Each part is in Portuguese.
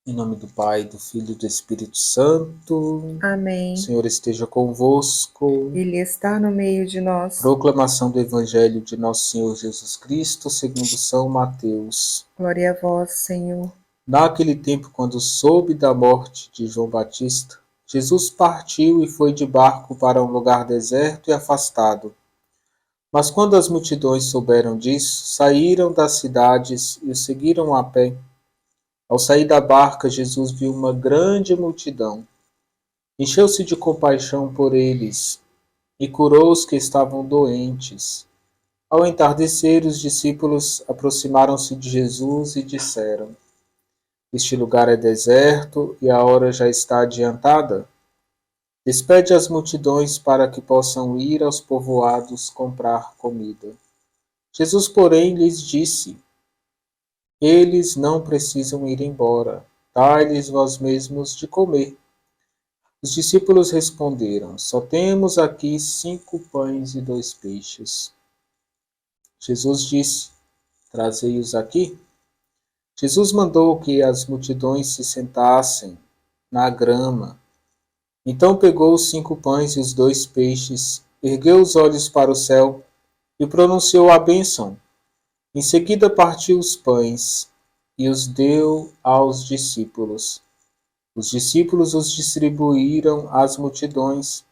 Em nome do Pai, do Filho e do Espírito Santo. O Amém. Senhor esteja convosco. Ele está no meio de nós. Proclamação do Evangelho de Nosso Senhor Jesus Cristo, segundo São Mateus. Glória a vós, Senhor. Naquele tempo, quando soube da morte de João Batista, Jesus partiu e foi de barco para um lugar deserto e afastado. Mas quando as multidões souberam disso, saíram das cidades e o seguiram a pé. Ao sair da barca, Jesus viu uma grande multidão. Encheu-se de compaixão por eles e curou os que estavam doentes. Ao entardecer, os discípulos aproximaram-se de Jesus e disseram: Este lugar é deserto e a hora já está adiantada. Despede as multidões para que possam ir aos povoados comprar comida. Jesus, porém, lhes disse: Eles não precisam ir embora. Dai-lhes vós mesmos de comer. Os discípulos responderam: Só temos aqui 5 pães e 2 peixes. Jesus disse: Trazei-os aqui. Jesus mandou que as multidões se sentassem na grama. Então pegou os 5 pães e os 2 peixes, ergueu os olhos para o céu e pronunciou a bênção. Em seguida partiu os pães e os deu aos discípulos. Os discípulos os distribuíram às multidões.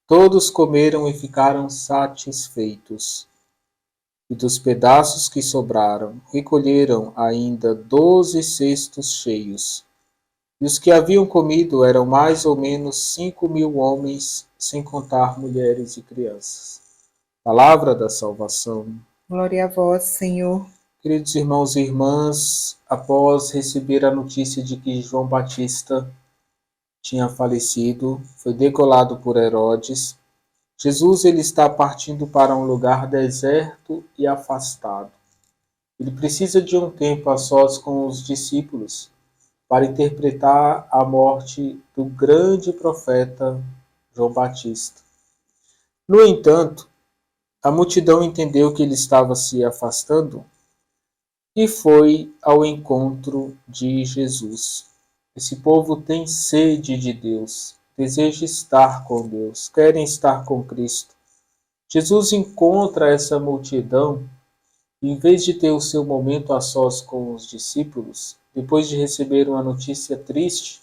Todos comeram e ficaram satisfeitos. E dos pedaços que sobraram, recolheram ainda 12 cestos cheios. E os que haviam comido eram mais ou menos 5.000 homens, sem contar mulheres e crianças. Palavra da salvação. Glória a vós, Senhor. Queridos irmãos e irmãs, após receber a notícia de que João Batista tinha falecido, foi degolado por Herodes, Jesus ele está partindo para um lugar deserto e afastado. Ele precisa de um tempo a sós com os discípulos para interpretar a morte do grande profeta João Batista. No entanto, a multidão entendeu que ele estava se afastando e foi ao encontro de Jesus. Esse povo tem sede de Deus, deseja estar com Deus, querem estar com Cristo. Jesus encontra essa multidão e, em vez de ter o seu momento a sós com os discípulos, depois de receber uma notícia triste,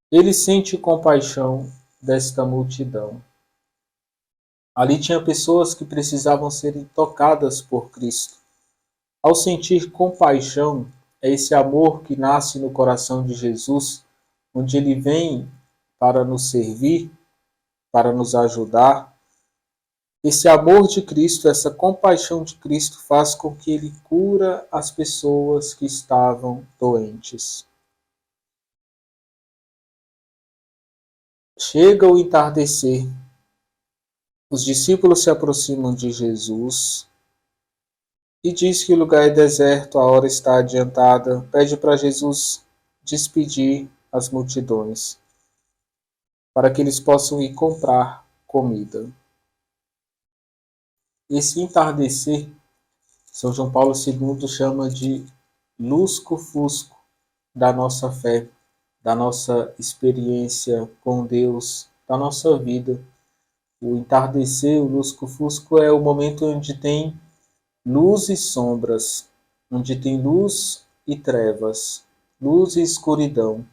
ele sente compaixão desta multidão. Ali tinha pessoas que precisavam serem tocadas por Cristo. Ao sentir compaixão, é esse amor que nasce no coração de Jesus, onde ele vem para nos servir, para nos ajudar. Esse amor de Cristo, essa compaixão de Cristo faz com que ele cura as pessoas que estavam doentes. Chega o entardecer. Os discípulos se aproximam de Jesus e diz que o lugar é deserto, a hora está adiantada. Pede para Jesus despedir as multidões, para que eles possam ir comprar comida. Esse entardecer, São João Paulo II chama de lusco-fusco da nossa fé, da nossa experiência com Deus, da nossa vida. O entardecer, o lusco-fusco, é o momento onde tem luz e sombras, onde tem luz e trevas, luz e escuridão.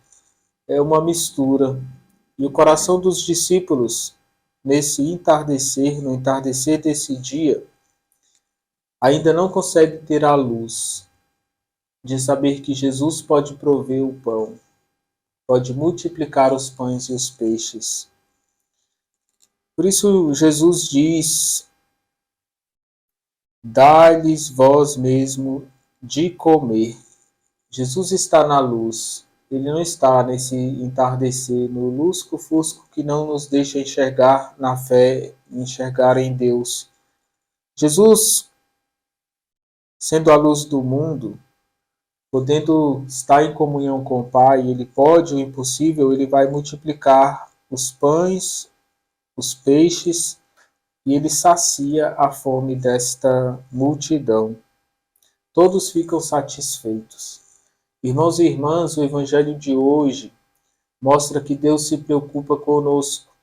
É uma mistura. E o coração dos discípulos, nesse entardecer, no entardecer desse dia, ainda não consegue ter a luz de saber que Jesus pode prover o pão, pode multiplicar os pães e os peixes. Por isso Jesus diz: Dai-lhes vós mesmo de comer. Jesus está na luz. Ele não está nesse entardecer, no lusco-fusco que não nos deixa enxergar na fé, enxergar em Deus. Jesus, sendo a luz do mundo, podendo estar em comunhão com o Pai, ele pode o impossível, ele vai multiplicar os pães, os peixes, e ele sacia a fome desta multidão. Todos ficam satisfeitos. Irmãos e irmãs, o Evangelho de hoje mostra que Deus se preocupa conosco,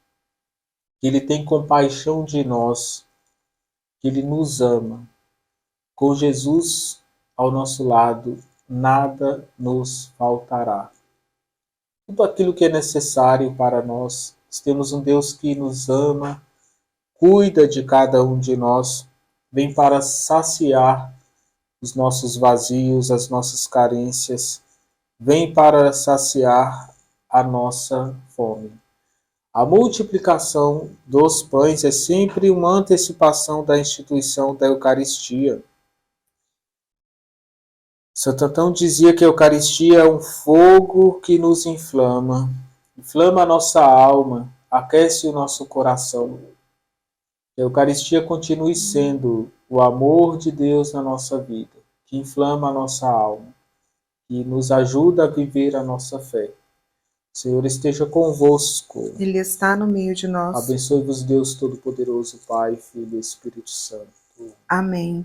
que Ele tem compaixão de nós, que Ele nos ama. Com Jesus ao nosso lado, nada nos faltará. Tudo aquilo que é necessário para nós. Temos um Deus que nos ama, cuida de cada um de nós, vem para saciar os nossos vazios, as nossas carências, vem para saciar a nossa fome. A multiplicação dos pães é sempre uma antecipação da instituição da Eucaristia. Santo Antão dizia que a Eucaristia é um fogo que nos inflama a nossa alma, aquece o nosso coração. Que a Eucaristia continue sendo o amor de Deus na nossa vida, que inflama a nossa alma, que nos ajuda a viver a nossa fé. O Senhor esteja convosco. Ele está no meio de nós. Abençoe-vos Deus Todo-Poderoso, Pai, Filho e Espírito Santo. Amém.